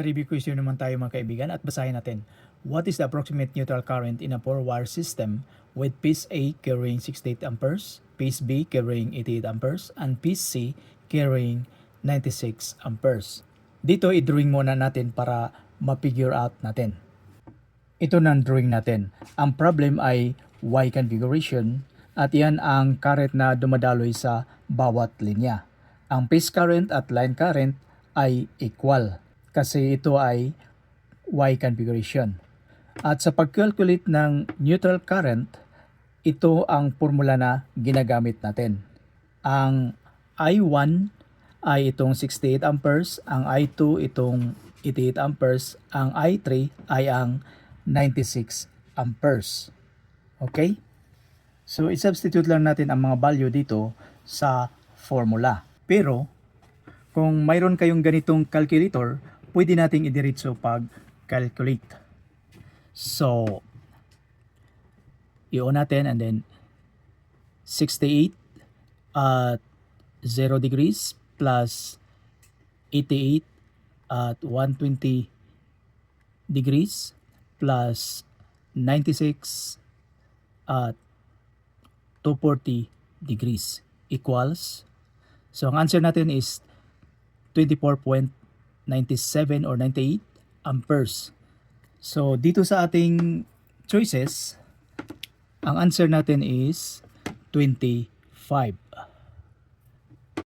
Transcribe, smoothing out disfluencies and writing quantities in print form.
Review question naman tayo mga kaibigan at basahin natin. What is the approximate neutral current in a 4-wire system with piece A carrying 68 amperes, piece B carrying 88 amperes, and piece C carrying 96 amperes? Dito i-drawing muna natin para ma-figure out natin. Ito na ang drawing natin. Ang problem ay Y configuration at yan ang current na dumadaloy sa bawat linya. Ang phase current at line current ay equal kasi ito ay Y configuration. At sa pag-calculate ng neutral current, ito ang formula na ginagamit natin. Ang I1 ay itong 68 amperes, ang I2 itong 88 amperes, ang I3 ay ang 96 amperes. Okay? So, i-substitute lang natin ang mga value dito sa formula. Pero, kung mayroon kayong ganitong calculator, pwede nating idiretso pag-calculate. So, i-on natin and then 68 at 0 degrees plus 88 at 120 degrees plus 96 at 240 degrees equals. So, ang answer natin is 24.97 or 98 amperes. So, dito sa ating choices, ang answer natin is 25.